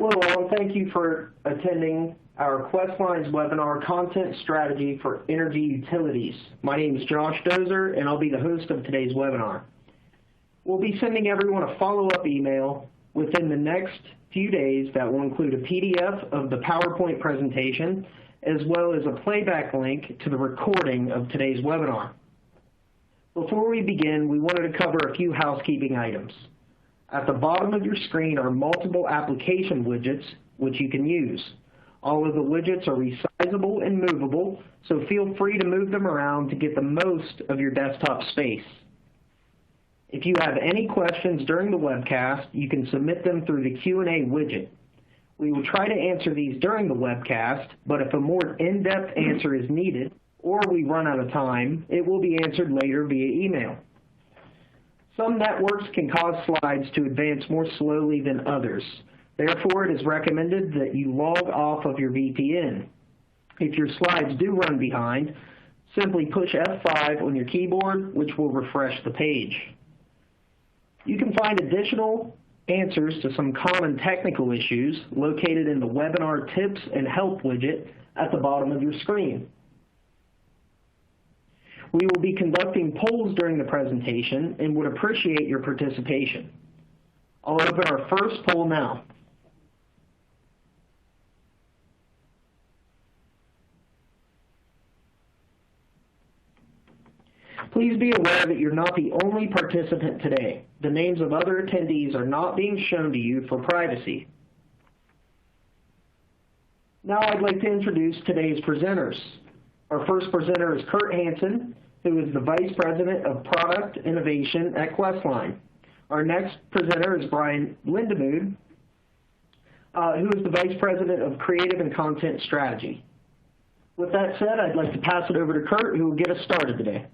Hello all, and thank you for attending our Questline's webinar, Content Strategy for Energy Utilities. My name is Josh Dozer, and I'll be the host of today's webinar. We'll be sending everyone a follow-up email within the next few days that will include a PDF of the PowerPoint presentation, as well as a playback link to the recording of today's webinar. Before we begin, we wanted to cover a few housekeeping items. At the bottom of your screen are multiple application widgets which you can use. All of the widgets are resizable and movable, so feel free to move them around to get the most of your desktop space. If you have any questions during the webcast, you can submit them through the Q&A widget. We will try to answer these during the webcast, but if a more in-depth answer is needed or we run out of time, it will be answered later via email. Some networks can cause slides to advance more slowly than others. Therefore, it is recommended that you log off of your VPN. If your slides do run behind, simply push F5 on your keyboard, which will refresh the page. You can find additional answers to some common technical issues located in the Webinar Tips and Help widget at the bottom of your screen. We will be conducting polls during the presentation and would appreciate your participation. I'll open our first poll now. Please be aware that you're not the only participant today. The names of other attendees are not being shown to you for privacy. Now I'd like to introduce today's presenters. Our first presenter is Kurt Hansen, who is the Vice President of Product Innovation at Questline. Our next presenter is Brian Lindemood, who is the Vice President of Creative and Content Strategy. With that said, I'd like to pass it over to Kurt, who will get us started today.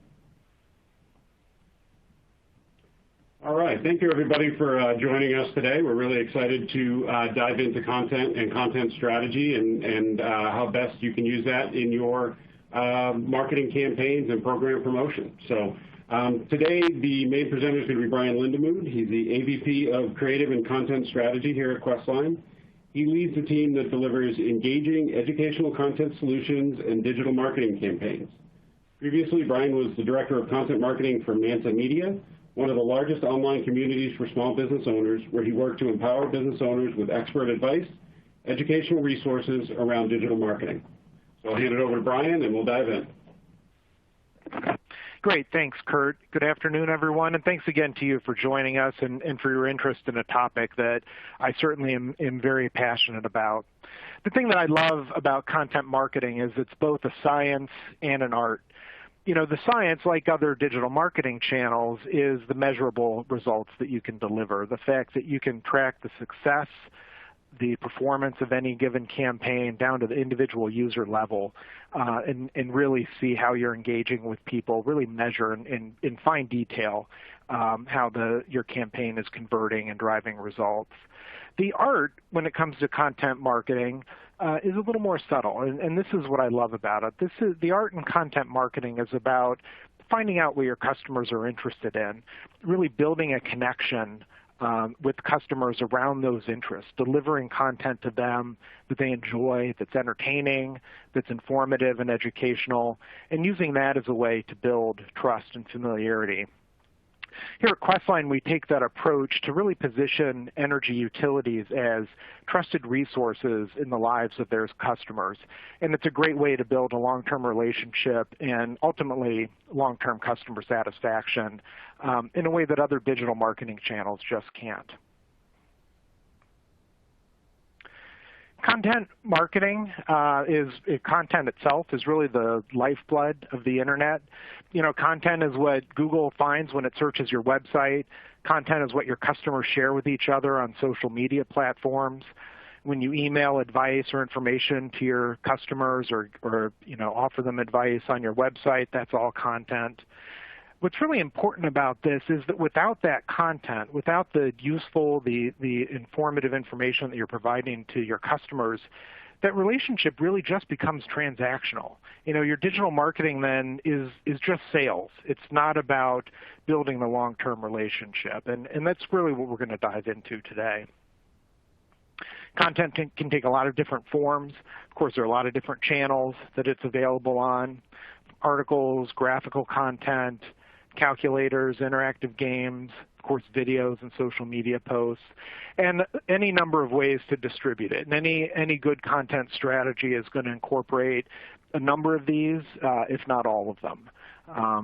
All right, thank you everybody for joining us today. We're really excited to dive into content and content strategy and how best you can use that in your marketing campaigns and program promotion. So today the main presenter is going to be Brian Lindemood. He's the AVP of Creative and Content Strategy here at Questline. He leads a team that delivers engaging educational content solutions and digital marketing campaigns. Previously, Brian was the Director of Content Marketing for Hansen Media, one of the largest online communities for small business owners, where he worked to empower business owners with expert advice, educational resources around digital marketing. So I'll hand it over to Brian and we'll dive in. Great, thanks Kurt. Good afternoon everyone, and thanks again to you for joining us and for your interest in a topic that I certainly am very passionate about. The thing that I love about content marketing is it's both a science and an art. You know, the science, like other digital marketing channels, is the measurable results that you can deliver, the fact that you can track the success, the performance of any given campaign down to the individual user level and really see how you're engaging with people, really measure in fine detail how your campaign is converting and driving results. The art, when it comes to content marketing, is a little more subtle, and this is what I love about it. The art in content marketing is about finding out what your customers are interested in, really building a connection with customers around those interests, delivering content to them that they enjoy, that's entertaining, that's informative and educational, and using that as a way to build trust and familiarity. Here at Questline, we take that approach to really position energy utilities as trusted resources in the lives of their customers. And it's a great way to build a long-term relationship and ultimately long-term customer satisfaction in a way that other digital marketing channels just can't. Content marketing content itself is really the lifeblood of the internet. You know, content is what Google finds when it searches your website. Content is what your customers share with each other on social media platforms. When you email advice or information to your customers or offer them advice on your website, that's all content. What's really important about this is that without that content, without the useful, the informative information that you're providing to your customers, that relationship really just becomes transactional. You know, your digital marketing then is just sales. It's not about building the long-term relationship, and that's really what we're going to dive into today. Content can take a lot of different forms. Of course, there are a lot of different channels that it's available on: articles, graphical content, calculators, interactive games, of course, videos and social media posts, and any number of ways to distribute it. And any good content strategy is going to incorporate a number of these, if not all of them. A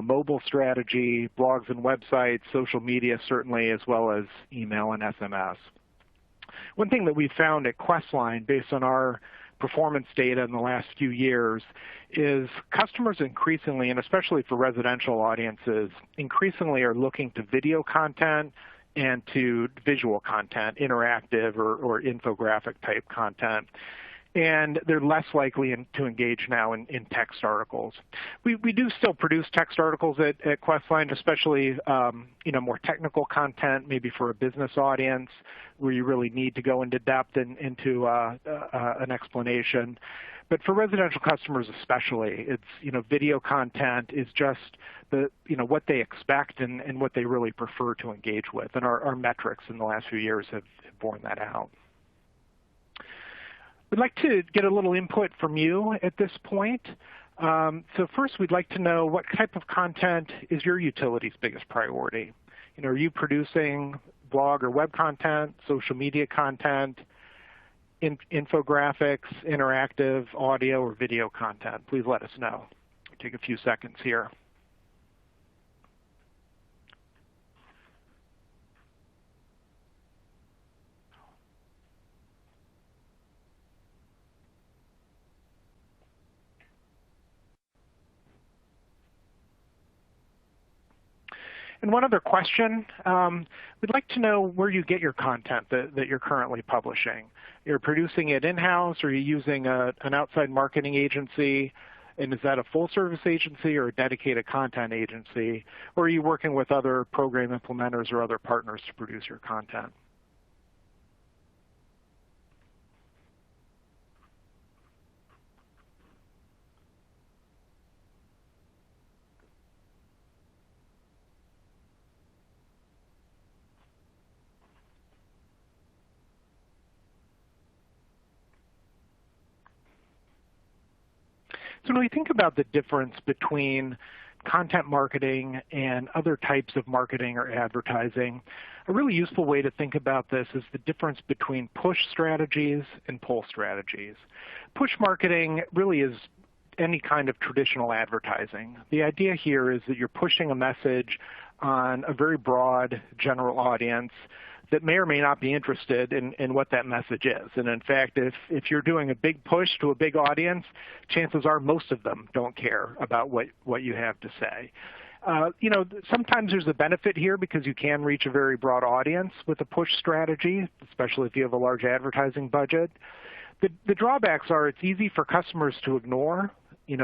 mobile strategy, blogs and websites, social media certainly, as well as email and SMS. One thing that we found at Questline, based on our performance data in the last few years, is customers increasingly, and especially for residential audiences, increasingly are looking to video content and to visual content, interactive or infographic type content. And they're less likely to engage now in text articles. We do still produce text articles at Questline, especially more technical content, maybe for a business audience where you really need to go into depth and into an explanation. But for residential customers especially, it's video content is just what they expect and what they really prefer to engage with. And our metrics in the last few years have borne that out. We'd like to get a little input from you at this point. So first, we'd like to know what type of content is your utility's biggest priority. Are you producing blog or web content, social media content, infographics, interactive, audio, or video content? Please let us know. Take a few seconds here. And one other question, we'd like to know where you get your content that you're currently publishing. You're producing it in-house, or are you using an outside marketing agency? And is that a full-service agency or a dedicated content agency? Or are you working with other program implementers or other partners to produce your content? So when we think about the difference between content marketing and other types of marketing or advertising, a really useful way to think about this is the difference between push strategies and pull strategies. Push marketing really is any kind of traditional advertising. The idea here is that you're pushing a message on a very broad general audience that may or may not be interested in what that message is. And in fact, if you're doing a big push to a big audience, chances are most of them don't care about what you have to say. Sometimes there's a benefit here because you can reach a very broad audience with a push strategy, especially if you have a large advertising budget. The drawbacks are it's easy for customers to ignore.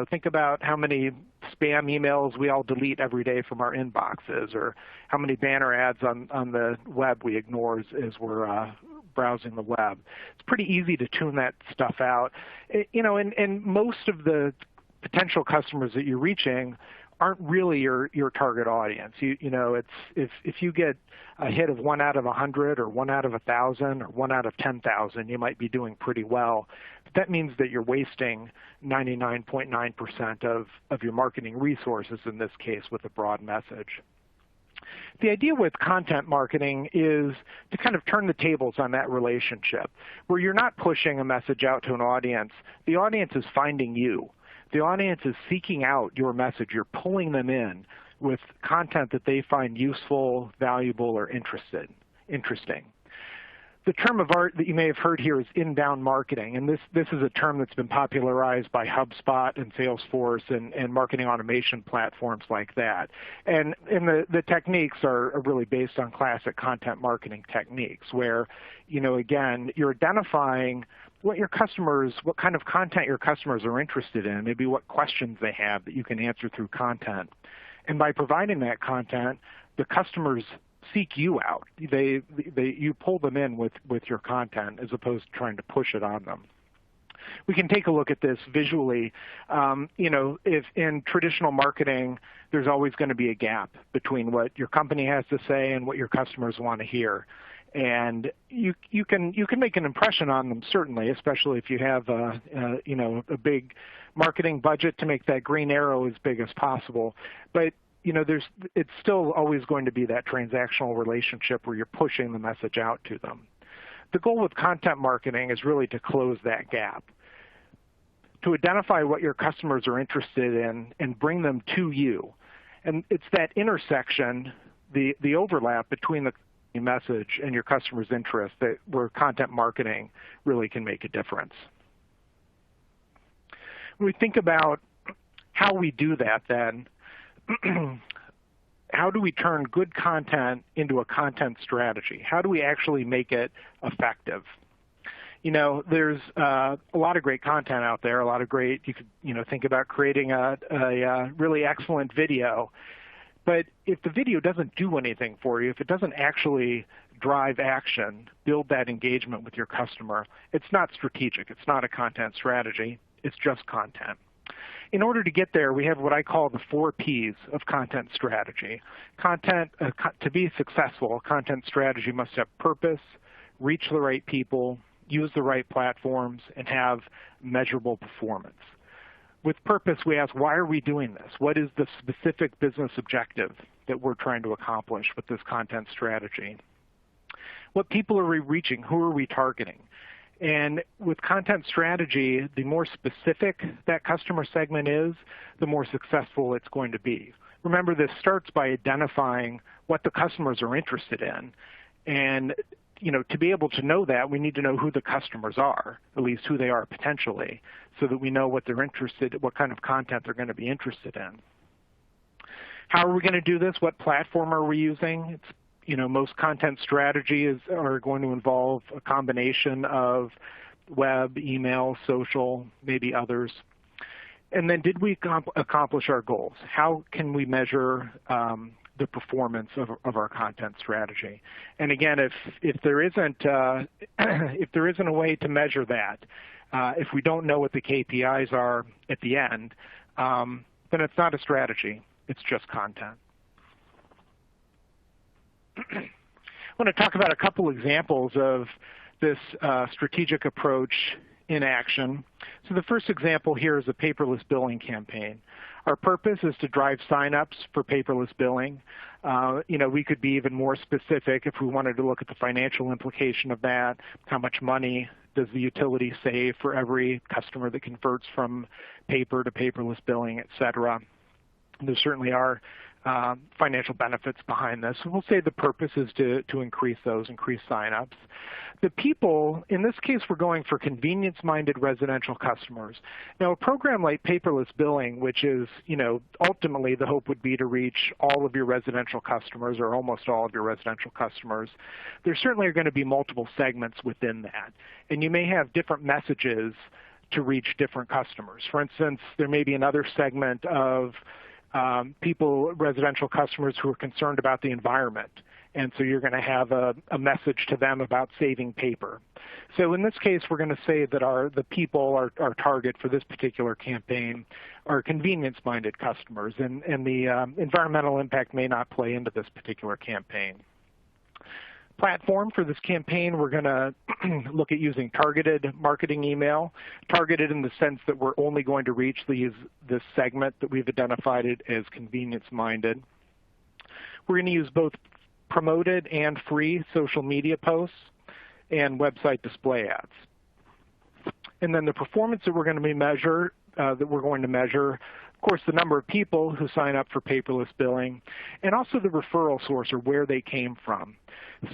Think about how many spam emails we all delete every day from our inboxes, or how many banner ads on the web we ignore as we're browsing the web. It's pretty easy to tune that stuff out. And most of the potential customers that you're reaching aren't really your target audience. If you get a hit of 1 out of 100 or 1 out of 1,000 or 1 out of 10,000, you might be doing pretty well. But that means that you're wasting 99.9% of your marketing resources, in this case, with a broad message. The idea with content marketing is to kind of turn the tables on that relationship, where you're not pushing a message out to an audience. The audience is finding you. The audience is seeking out your message. You're pulling them in with content that they find useful, valuable, or interesting. The term of art that you may have heard here is inbound marketing, and this is a term that's been popularized by HubSpot and Salesforce and marketing automation platforms like that. And the techniques are really based on classic content marketing techniques, where, again, you're identifying what kind of content your customers are interested in, maybe what questions they have that you can answer through content. And by providing that content, the customers seek you out. You pull them in with your content as opposed to trying to push it on them. We can take a look at this visually. If in traditional marketing, there's always going to be a gap between what your company has to say and what your customers want to hear. And you can make an impression on them, certainly, especially if you have a big marketing budget to make that green arrow as big as possible. But it's still always going to be that transactional relationship where you're pushing the message out to them. The goal with content marketing is really to close that gap, to identify what your customers are interested in and bring them to you. And it's that intersection, the overlap between the message and your customer's interest where content marketing really can make a difference. When we think about how we do that then, how do we turn good content into a content strategy? How do we actually make it effective? There's a lot of great content out there, you could think about creating a really excellent video. But if the video doesn't do anything for you, if it doesn't actually drive action, build that engagement with your customer, it's not strategic. It's not a content strategy. It's just content. In order to get there, we have what I call the 4 Ps of content strategy. To be successful, a content strategy must have purpose, reach the right people, use the right platforms, and have measurable performance. With purpose, we ask, why are we doing this? What is the specific business objective that we're trying to accomplish with this content strategy? What people are we reaching? Who are we targeting? And with content strategy, the more specific that customer segment is, the more successful it's going to be. Remember, this starts by identifying what the customers are interested in. And to be able to know that, we need to know who the customers are, at least who they are potentially, so that we know what kind of content they're going to be interested in. How are we going to do this? What platform are we using? Most content strategies are going to involve a combination of web, email, social, maybe others. And then did we accomplish our goals? How can we measure the performance of our content strategy? And again, if there isn't a way to measure that, if we don't know what the KPIs are at the end, then it's not a strategy. It's just content. I want to talk about a couple examples of this strategic approach in action. So the first example here is a paperless billing campaign. Our purpose is to drive signups for paperless billing. We could be even more specific if we wanted to look at the financial implication of that. How much money does the utility save for every customer that converts from paper to paperless billing, et cetera? There certainly are financial benefits behind this. So we'll say the purpose is to increase signups. The people, in this case, we're going for convenience-minded residential customers. Now, a program like paperless billing, which is, ultimately the hope would be to reach all of your residential customers or almost all of your residential customers, there certainly are going to be multiple segments within that. And you may have different messages to reach different customers. For instance, there may be another segment of residential customers who are concerned about the environment. And so you're going to have a message to them about saving paper. So in this case, we're going to say that the people, our target for this particular campaign, are convenience-minded customers, and the environmental impact may not play into this particular campaign. Platform for this campaign, we're going to look at using targeted marketing email, targeted in the sense that we're only going to reach this segment that we've identified it as convenience-minded. We're going to use both promoted and free social media posts and website display ads. And then the performance that we're going to measure, of course, the number of people who sign up for paperless billing, and also the referral source or where they came from.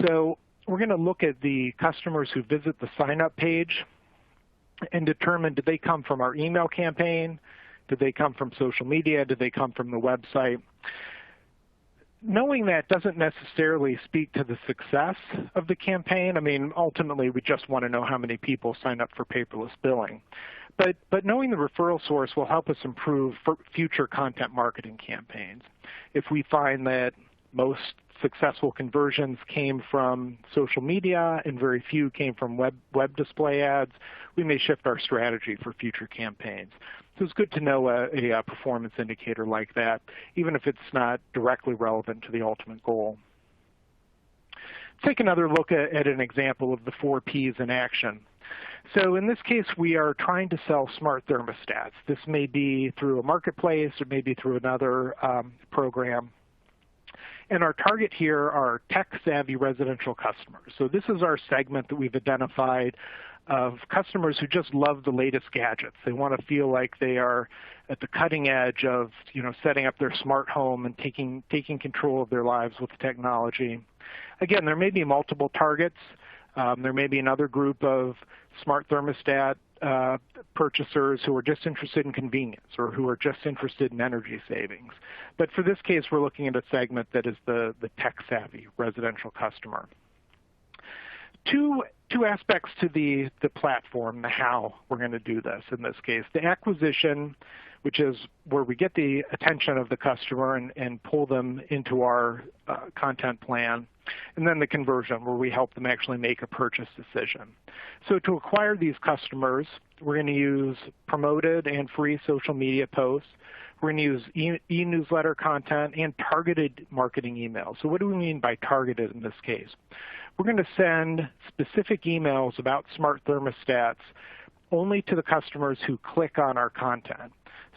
So we're going to look at the customers who visit the sign-up page and determine, did they come from our email campaign? Did they come from social media? Did they come from the website? Knowing that doesn't necessarily speak to the success of the campaign. I mean, ultimately, we just want to know how many people sign up for paperless billing. But knowing the referral source will help us improve future content marketing campaigns. If we find that most successful conversions came from social media and very few came from web display ads, we may shift our strategy for future campaigns. So it's good to know a performance indicator like that, even if it's not directly relevant to the ultimate goal. take another look at an example of the 4 Ps in action. So in this case, we are trying to sell smart thermostats. This may be through a marketplace or maybe through another program. And our target here are tech-savvy residential customers. So this is our segment that we've identified of customers who just love the latest gadgets. They want to feel like they are at the cutting edge of, setting up their smart home and taking control of their lives with technology. Again, there may be multiple targets. There may be another group of smart thermostat purchasers who are just interested in convenience or who are just interested in energy savings. But for this case, we're looking at a segment that is the tech-savvy residential customer. Two aspects to the platform, the how we're going to do this in this case. The acquisition, which is where we get the attention of the customer and pull them into our content plan. And then the conversion, where we help them actually make a purchase decision. So to acquire these customers, we're going to use promoted and free social media posts. We're going to use e-newsletter content and targeted marketing emails. So what do we mean by targeted in this case? We're going to send specific emails about smart thermostats only to the customers who click on our content.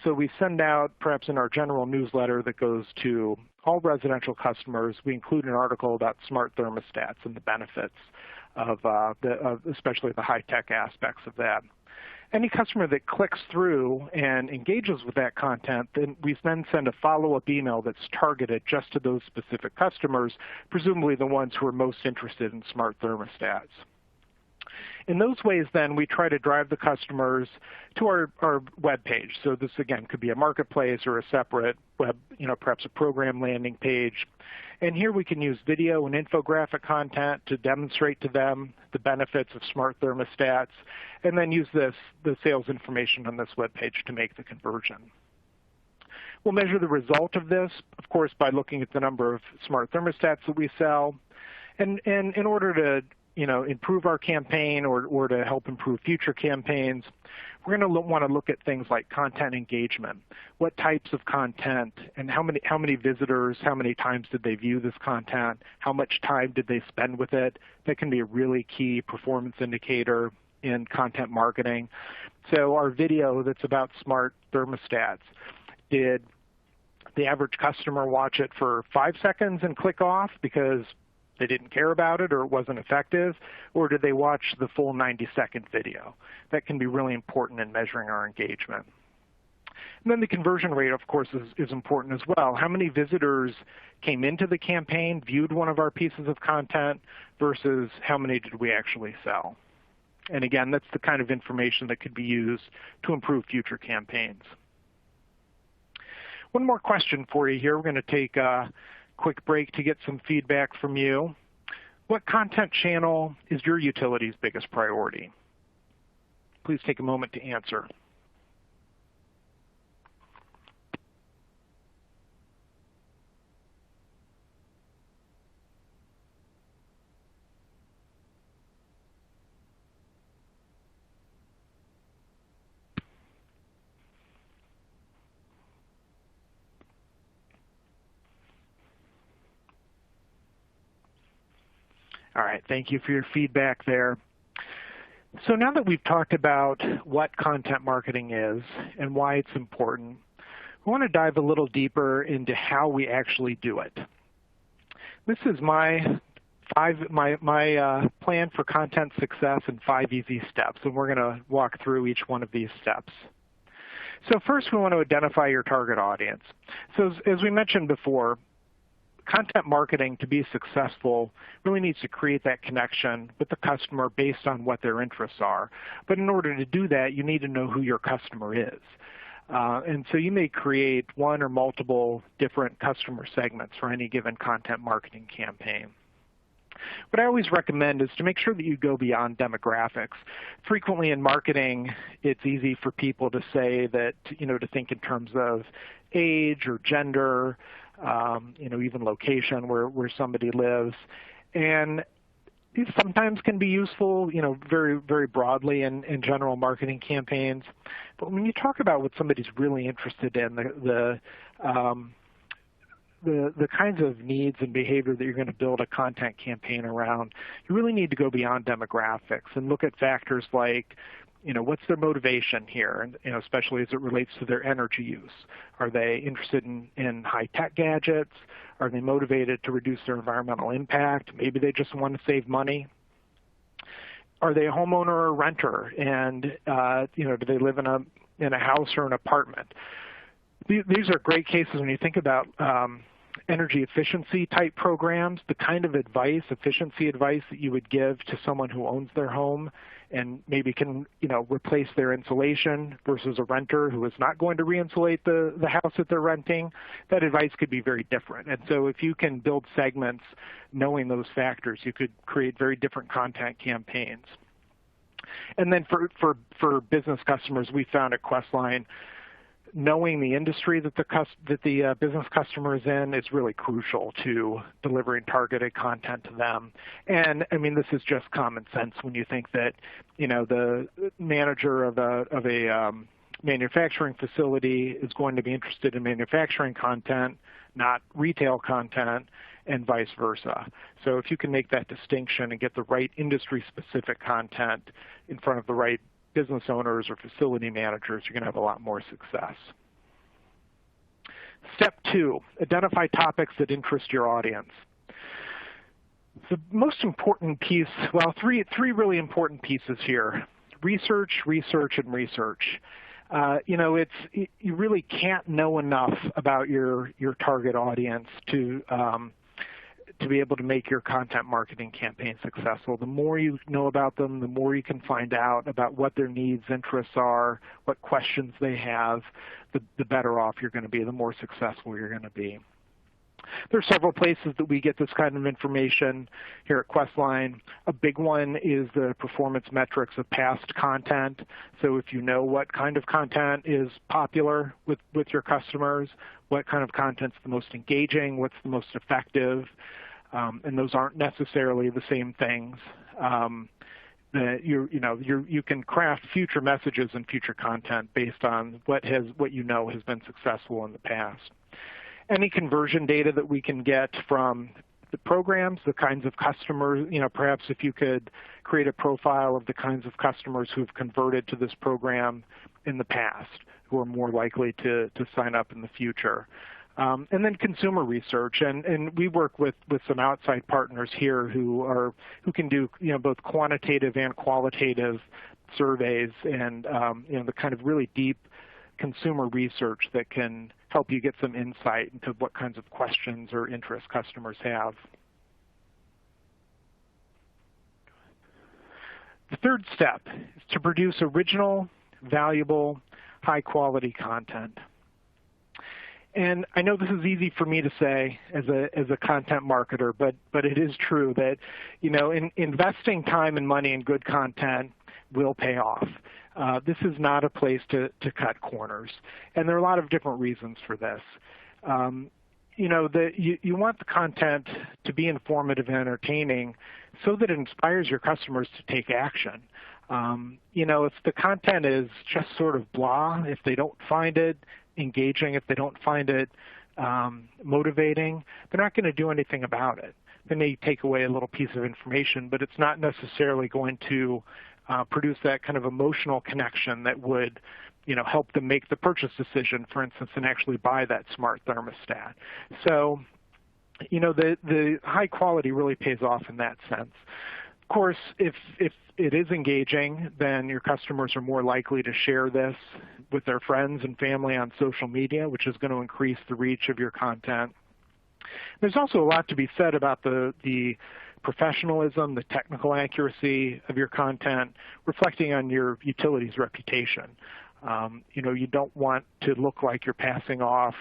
So we send out, perhaps in our general newsletter that goes to all residential customers, we include an article about smart thermostats and the benefits of especially the high-tech aspects of that. Any customer that clicks through and engages with that content, then we then send a follow-up email that's targeted just to those specific customers, presumably the ones who are most interested in smart thermostats. In those ways, then, we try to drive the customers to our web page. So this, again, could be a marketplace or a separate web, perhaps a program landing page. And here we can use video and infographic content to demonstrate to them the benefits of smart thermostats, and then use the sales information on this web page to make the conversion. We'll measure the result of this, of course, by looking at the number of smart thermostats that we sell. And in order to improve our campaign or to help improve future campaigns, we're going to want to look at things like content engagement. What types of content and how many visitors, how many times did they view this content, how much time did they spend with it? That can be a really key performance indicator in content marketing. So our video that's about smart thermostats, did the average customer watch it for 5 seconds and click off because they didn't care about it or it wasn't effective, or did they watch the full 90-second video? That can be really important in measuring our engagement. And then the conversion rate, of course, is important as well. How many visitors came into the campaign, viewed one of our pieces of content, versus how many did we actually sell? And again, that's the kind of information that could be used to improve future campaigns. One more question for you here. We're going to take a quick break to get some feedback from you. What content channel is your utility's biggest priority? Please take a moment to answer. All right, thank you for your feedback there. So now that we've talked about what content marketing is and why it's important, we want to dive a little deeper into how we actually do it. This is my plan for content success in 5 easy steps, and we're going to walk through each one of these steps. So first, we want to identify your target audience. So as we mentioned before, content marketing, to be successful, really needs to create that connection with the customer based on what their interests are. But in order to do that, you need to know who your customer is. And so you may create one or multiple different customer segments for any given content marketing campaign. What I always recommend is to make sure that you go beyond demographics. Frequently in marketing, it's easy for people to say that, to think in terms of age or gender, even location where somebody lives. And these sometimes can be useful, very, very broadly in general marketing campaigns. But when you talk about what somebody's really interested in, the kinds of needs and behavior that you're going to build a content campaign around, you really need to go beyond demographics and look at factors like, what's their motivation here, and especially as it relates to their energy use. Are they interested in high-tech gadgets? Are they motivated to reduce their environmental impact? Maybe they just want to save money. Are they a homeowner or a renter? And do they live in a house or an apartment? These are great cases when you think about energy efficiency type programs, the kind of efficiency advice that you would give to someone who owns their home and maybe can, replace their insulation versus a renter who is not going to re-insulate the house that they're renting. That advice could be very different. And so if you can build segments knowing those factors, you could create very different content campaigns. And then for business customers, we found at Questline, knowing the industry that the business customer is in is really crucial to delivering targeted content to them. And I mean, this is just common sense when you think that, the manager of a manufacturing facility is going to be interested in manufacturing content, not retail content, and vice versa. So if you can make that distinction and get the right industry-specific content in front of the right business owners or facility managers, you're going to have a lot more success. Step 2, identify topics that interest your audience. The most important piece, well, three really important pieces here: research, research, and research. You really can't know enough about your target audience to be able to make your content marketing campaign successful. The more you know about them, the more you can find out about what their needs, interests are, what questions they have, the better off you're going to be, the more successful you're going to be. There are several places that we get this kind of information here at Questline. A big one is the performance metrics of past content. So if you know what kind of content is popular with your customers, what kind of content's the most engaging, what's the most effective, and those aren't necessarily the same things. You can craft future messages and future content based on what has been successful in the past. Any conversion data that we can get from the programs, the kinds of customers, perhaps if you could create a profile of the kinds of customers who've converted to this program in the past, who are more likely to sign up in the future. And then consumer research, and we work with some outside partners here who can do both quantitative and qualitative surveys, and the kind of really deep consumer research that can help you get some insight into what kinds of questions or interests customers have. The third step is to produce original, valuable, high-quality content. And I know this is easy for me to say as a content marketer, but it is true that investing time and money in good content will pay off. This is not a place to cut corners, and there are a lot of different reasons for this. You want the content to be informative and entertaining so that it inspires your customers to take action. If the content is just sort of blah, if they don't find it engaging, if they don't find it motivating, they're not going to do anything about it. They may take away a little piece of information, but it's not necessarily going to produce that kind of emotional connection that would help them make the purchase decision, for instance, and actually buy that smart thermostat. So the high quality really pays off in that sense. Of course, if it is engaging, then your customers are more likely to share this with their friends and family on social media, which is going to increase the reach of your content. There's also a lot to be said about the professionalism, the technical accuracy of your content, reflecting on your utility's reputation. You don't want to look like you're passing off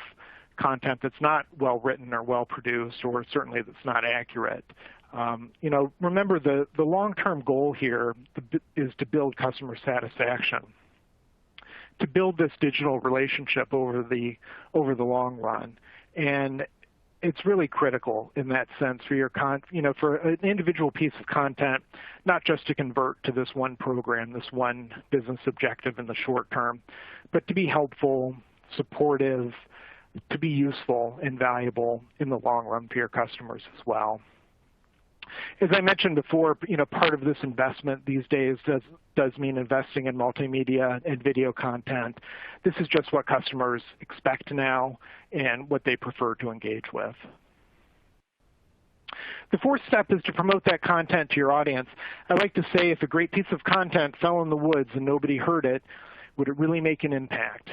content that's not well written or well produced, or certainly that's not accurate. Remember the long-term goal here is to build customer satisfaction, to build this digital relationship over the long run, and it's really critical in that sense for for an individual piece of content, not just to convert to this one program, this one business objective in the short term, but to be helpful, supportive, to be useful and valuable in the long run for your customers as well. As I mentioned before, part of this investment these days does mean investing in multimedia and video content. This is just what customers expect now and what they prefer to engage with. The fourth step is to promote that content to your audience. I like to say if a great piece of content fell in the woods and nobody heard it, would it really make an impact?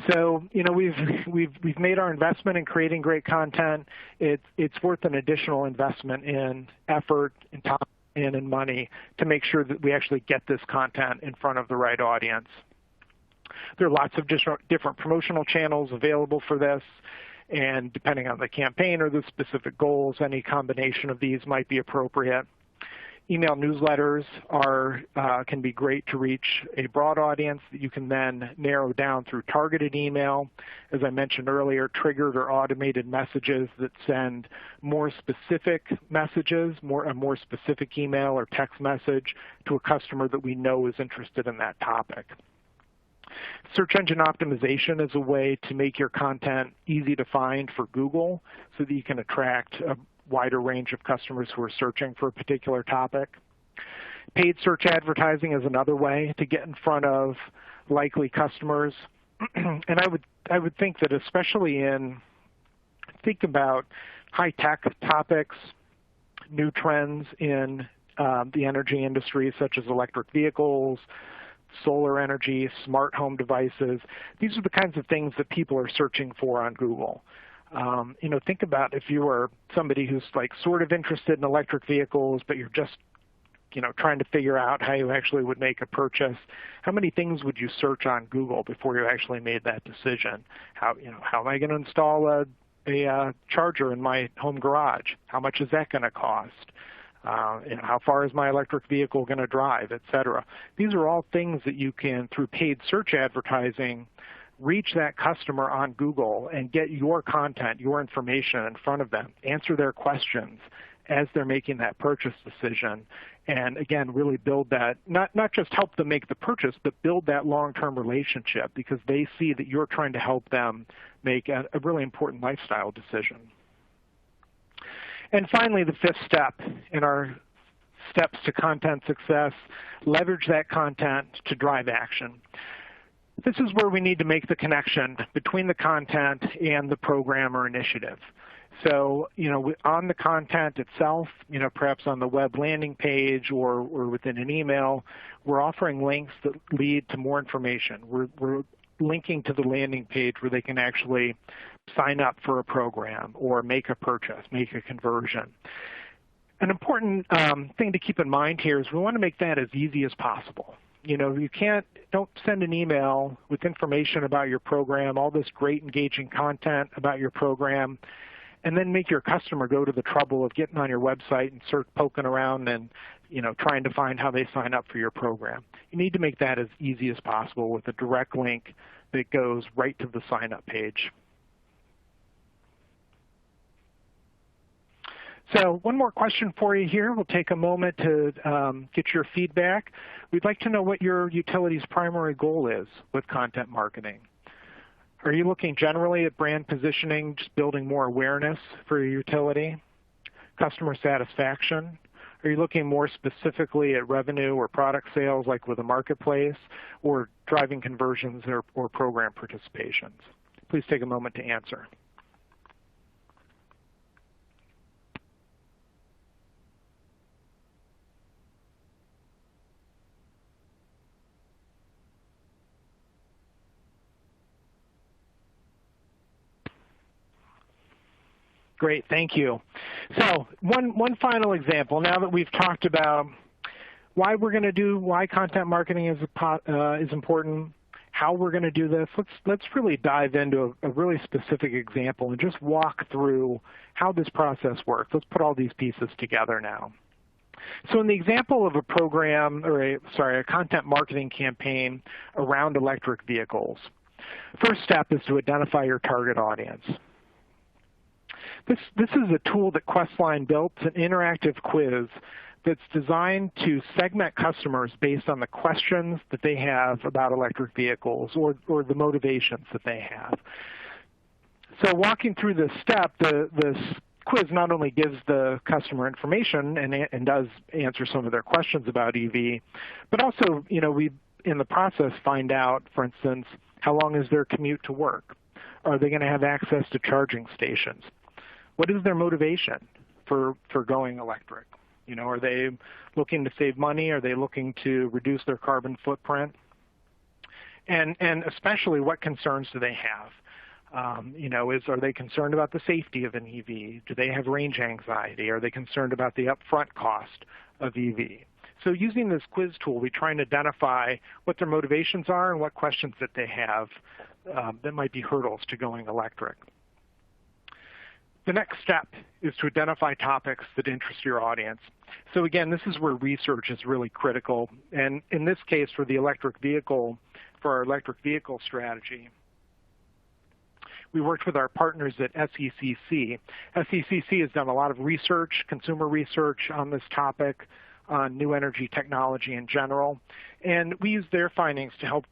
So, we've made our investment in creating great content. It's worth an additional investment in effort and time and in money to make sure that we actually get this content in front of the right audience. There are lots of different promotional channels available for this, and depending on the campaign or the specific goals, any combination of these might be appropriate. Email newsletters can be great to reach a broad audience that you can then narrow down through targeted email. As I mentioned earlier, triggered or automated messages that send more specific messages, a more specific email or text message to a customer that we know is interested in that topic. Search engine optimization is a way to make your content easy to find for Google so that you can attract a wider range of customers who are searching for a particular topic. Paid search advertising is another way to get in front of likely customers. And I would think that especially think about high-tech topics, new trends in the energy industry such as electric vehicles, solar energy, smart home devices. These are the kinds of things that people are searching for on Google. Think about if you were somebody who's sort of interested in electric vehicles, but you're just, trying to figure out how you actually would make a purchase. How many things would you search on Google before you actually made that decision? How am I going to install a charger in my home garage? How much is that going to cost? How far is my electric vehicle going to drive, et cetera? These are all things that you can, through paid search advertising, reach that customer on Google and get your content, your information in front of them, answer their questions as they're making that purchase decision, and again, really build that, not just help them make the purchase, but build that long-term relationship because they see that you're trying to help them make a really important lifestyle decision. And finally, the fifth step in our steps to content success, leverage that content to drive action. This is where we need to make the connection between the content and the program or initiative. So, on the content itself, perhaps on the web landing page or within an email, we're offering links that lead to more information. We're linking to the landing page where they can actually sign up for a program or make a purchase, make a conversion. An important thing to keep in mind here is we want to make that as easy as possible. Don't send an email with information about your program, all this great engaging content about your program, and then make your customer go to the trouble of getting on your website and poking around and trying to find how they sign up for your program. You need to make that as easy as possible with a direct link that goes right to the sign up page. So one more question for you here. We'll take a moment to get your feedback. We'd like to know what your utility's primary goal is with content marketing. Are you looking generally at brand positioning, just building more awareness for your utility? Customer satisfaction? Are you looking more specifically at revenue or product sales like with a marketplace, or driving conversions or program participations? Please take a moment to answer. Great, thank you. So one final example. Now that we've talked about why content marketing is important, how we're going to do this, let's really dive into a really specific example and just walk through how this process works. Let's put all these pieces together now. So in the example of a program, or a content marketing campaign around electric vehicles, first step is to identify your target audience. This is a tool that Questline built. It's an interactive quiz that's designed to segment customers based on the questions that they have about electric vehicles or the motivations that they have. So walking through this step, this quiz not only gives the customer information and does answer some of their questions about EV, but also, we in the process find out, for instance, how long is their commute to work? Are they going to have access to charging stations? What is their motivation for going electric? Are they looking to save money? Are they looking to reduce their carbon footprint? And especially, what concerns do they have? Are they concerned about the safety of an EV? Do they have range anxiety? Are they concerned about the upfront cost of EV? So using this quiz tool, we try and identify what their motivations are and what questions that they have that might be hurdles to going electric. The next step is to identify topics that interest your audience. So again, this is where research is really critical. And in this case, for our electric vehicle strategy, we worked with our partners at SECC. SECC has done a lot of research, consumer research on this topic, on new energy technology in general. And we used their findings to help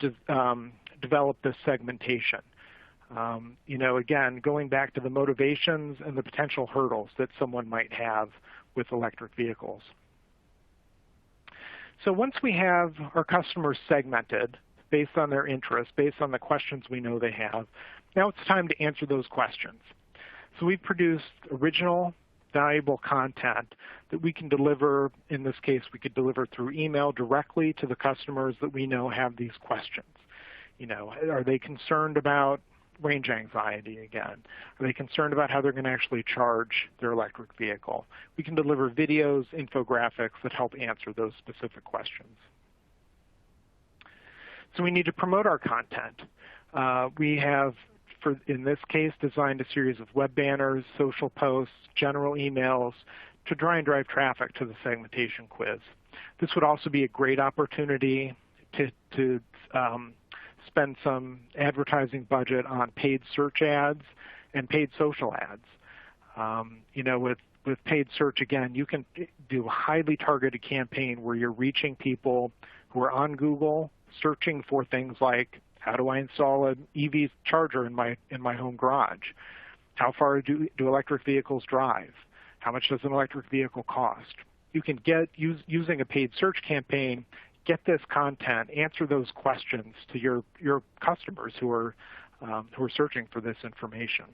develop this segmentation. Again, going back to the motivations and the potential hurdles that someone might have with electric vehicles. So once we have our customers segmented based on their interests, based on the questions we know they have, now it's time to answer those questions. So we've produced original, valuable content that we can deliver. In this case, we could deliver through email directly to the customers that we know have these questions. Are they concerned about range anxiety again? Are they concerned about how they're going to actually charge their electric vehicle? We can deliver videos, infographics that help answer those specific questions. So we need to promote our content. We have, in this case, designed a series of web banners, social posts, general emails to try and drive traffic to the segmentation quiz. This would also be a great opportunity to spend some advertising budget on paid search ads and paid social ads. With paid search, again, you can do a highly targeted campaign where you're reaching people who are on Google searching for things like, how do I install an EV charger in my home garage? How far do electric vehicles drive? How much does an electric vehicle cost? You can using a paid search campaign, get this content, answer those questions to your customers who are searching for this information.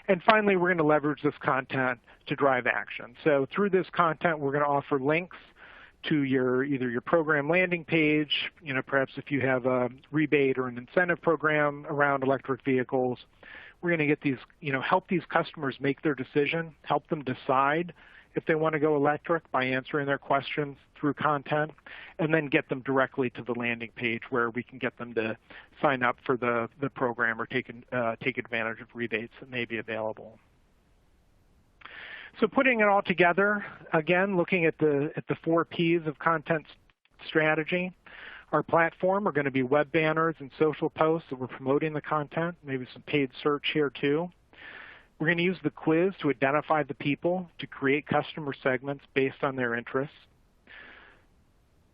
And finally, we're going to leverage this content to drive action. So through this content, we're going to offer links to either your program landing page, perhaps if you have a rebate or an incentive program around electric vehicles. We're going to get these, help these customers make their decision, help them decide if they want to go electric by answering their questions through content, and then get them directly to the landing page where we can get them to sign up for the program or take advantage of rebates that may be available. So putting it all together, again, looking at the 4 Ps of content strategy. Our platform are going to be web banners and social posts that we're promoting the content, maybe some paid search here too. We're going to use the quiz to identify the people, to create customer segments based on their interests.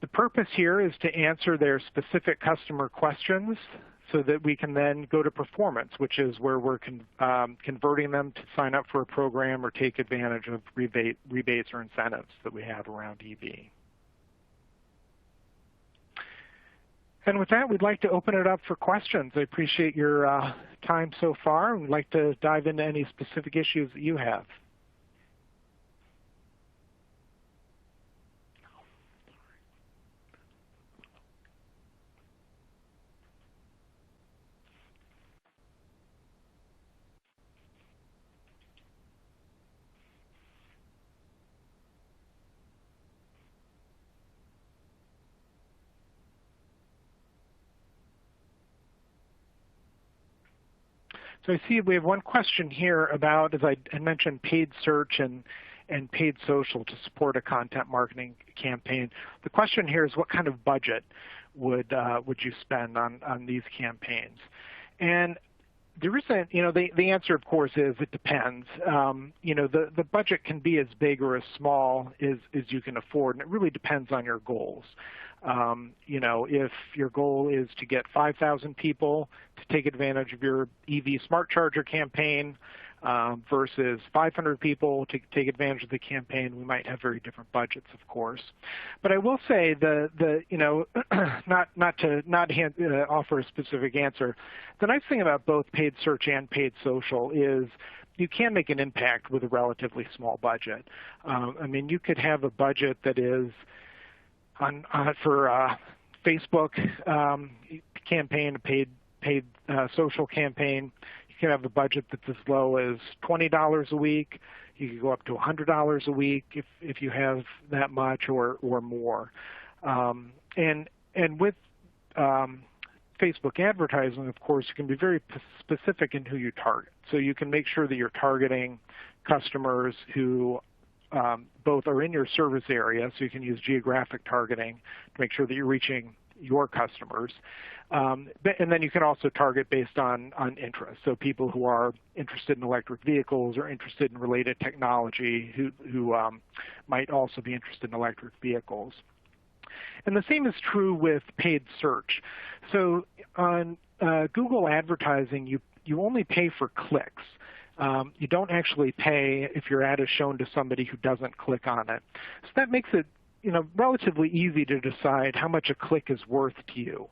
The purpose here is to answer their specific customer questions so that we can then go to performance, which is where we're converting them to sign up for a program or take advantage of rebates or incentives that we have around EV. And with that, we'd like to open it up for questions. I appreciate your time so far. We'd like to dive into any specific issues that you have. So I see we have one question here about, as I mentioned, paid search and paid social to support a content marketing campaign. The question here is, what kind of budget would you spend on these campaigns? And there isn't, the answer, of course, is it depends. The budget can be as big or as small as you can afford, and it really depends on your goals. If your goal is to get 5,000 people to take advantage of your EV smart charger campaign versus 500 people to take advantage of the campaign, we might have very different budgets, of course. But I will say not to offer a specific answer. The nice thing about both paid search and paid social is you can make an impact with a relatively small budget. You could have a budget that is for Facebook campaign, a paid social campaign. You can have a budget that's as low as $20 a week. You could go up to $100 a week if you have that much or more. And with Facebook advertising, of course, you can be very specific in who you target. So you can make sure that you're targeting customers who both are in your service area, so you can use geographic targeting to make sure that you're reaching your customers. And then you can also target based on interest. So people who are interested in electric vehicles or interested in related technology who might also be interested in electric vehicles. And the same is true with paid search. So on Google advertising, you only pay for clicks. You don't actually pay if your ad is shown to somebody who doesn't click on it. So that makes it relatively easy to decide how much a click is worth to you.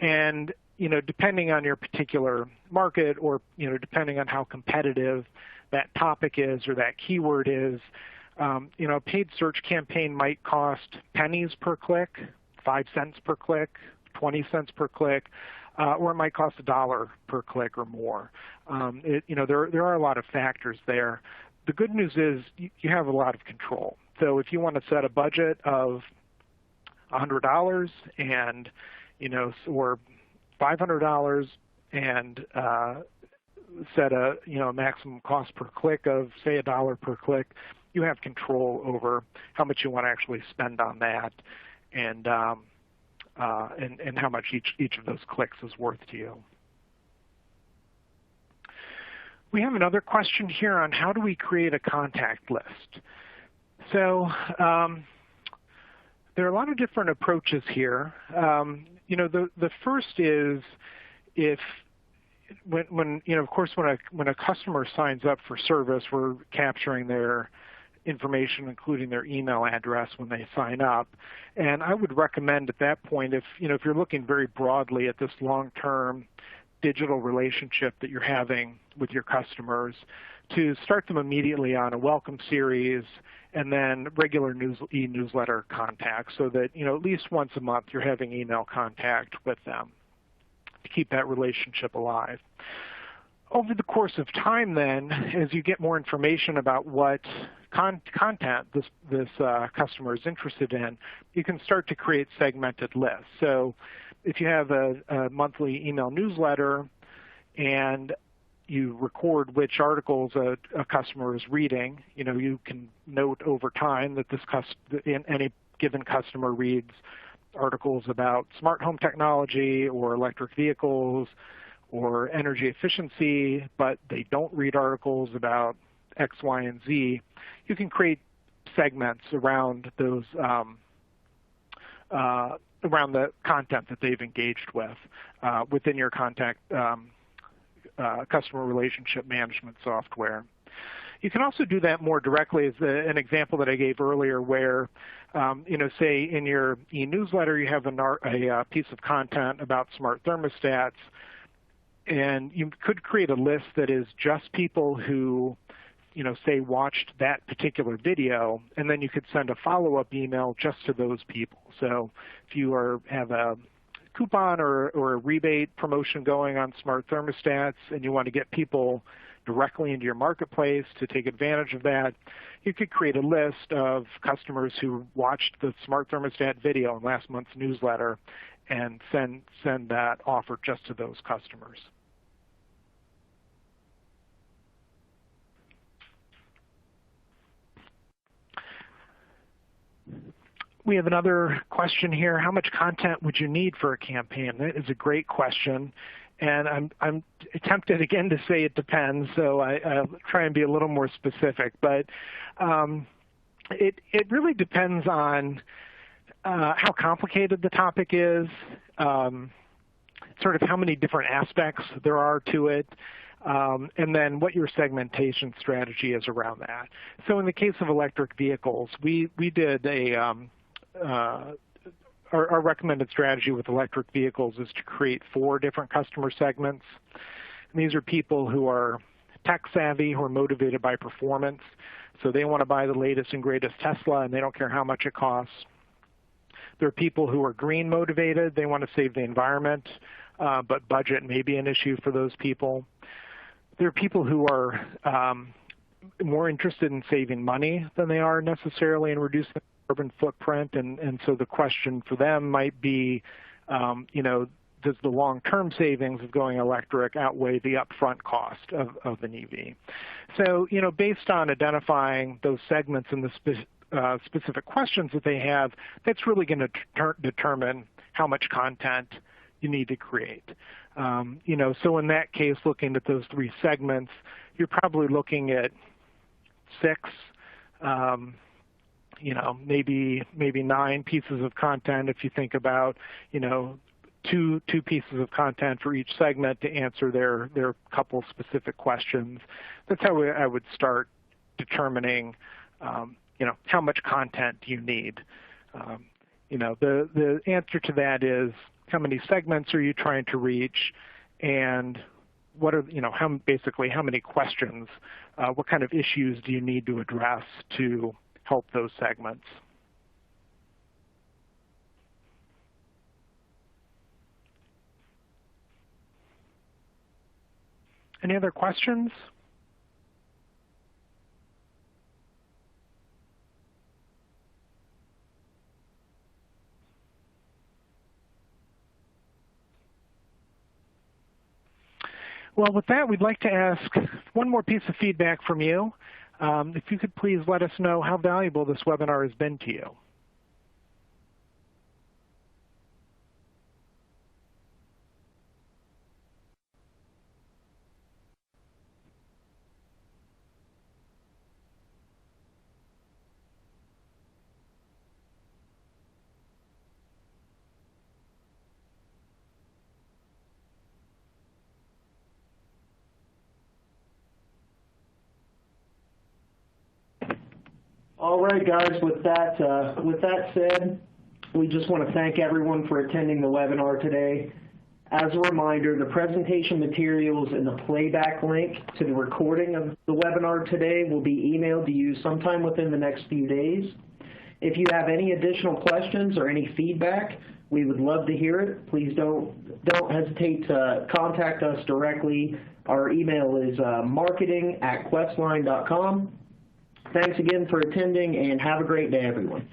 And depending on your particular market or depending on how competitive that topic is or that keyword is, a paid search campaign might cost pennies per click, 5 cents per click, 20 cents per click, or it might cost $1 per click or more. There are a lot of factors there. The good news is you have a lot of control. So if you want to set a budget of $100 and or $500 and set a maximum cost per click of say $1 per click, you have control over how much you want to actually spend on that and how much each of those clicks is worth to you. We have another question here on how do we create a contact list. So there are a lot of different approaches here. The first is when a customer signs up for service, we're capturing their information, including their email address when they sign up. And I would recommend at that point, if you're looking very broadly at this long-term digital relationship that you're having with your customers, to start them immediately on a welcome series and then regular e-newsletter contact, so that at least once a month you're having email contact with them to keep that relationship alive. Over the course of time then, as you get more information about what content this customer is interested in, you can start to create segmented lists. So if you have a monthly email newsletter and you record which articles a customer is reading, you can note over time that any given customer reads articles about smart home technology or electric vehicles or energy efficiency, but they don't read articles about X, Y, and Z. You can create segments around those around the content that they've engaged with within your customer relationship management software. You can also do that more directly, as an example that I gave earlier, where say in your e-newsletter you have a piece of content about smart thermostats, and you could create a list that is just people who say watched that particular video, and then you could send a follow-up email just to those people. So if you have a coupon or a rebate promotion going on smart thermostats and you want to get people directly into your marketplace to take advantage of that, you could create a list of customers who watched the smart thermostat video in last month's newsletter and send that offer just to those customers. We have another question here. How much content would you need for a campaign? That is a great question. And I'm tempted again to say it depends, so I'll try and be a little more specific. But it really depends on how complicated the topic is, sort of how many different aspects there are to it, and then what your segmentation strategy is around that. So in the case of electric vehicles, we did our recommended strategy with electric vehicles is to create 4 different customer segments. And these are people who are tech savvy, who are motivated by performance. So they want to buy the latest and greatest Tesla, and they don't care how much it costs. There are people who are green motivated. They want to save the environment, but budget may be an issue for those people. There are people who are more interested in saving money than they are necessarily in reducing the carbon footprint, and so the question for them might be, does the long-term savings of going electric outweigh the upfront cost of an EV? So, based on identifying those segments and the specific questions that they have, that's really going to determine how much content you need to create. So in that case, looking at those 3 segments, you're probably looking at 6, maybe 9 pieces of content if you think about, two pieces of content for each segment to answer their couple specific questions. That's how I would start determining, how much content you need. The answer to that is how many segments are you trying to reach, and what are how many questions, what kind of issues do you need to address to help those segments? Any other questions? Well, with that, we'd like to ask one more piece of feedback from you. If you could please let us know how valuable this webinar has been to you. All right, guys, with that said, we just want to thank everyone for attending the webinar today. As a reminder, the presentation materials and the playback link to the recording of the webinar today will be emailed to you sometime within the next few days. If you have any additional questions or any feedback, we would love to hear it. Please don't hesitate to contact us directly. Our email is marketing@questline.com. Thanks again for attending, and have a great day, everyone.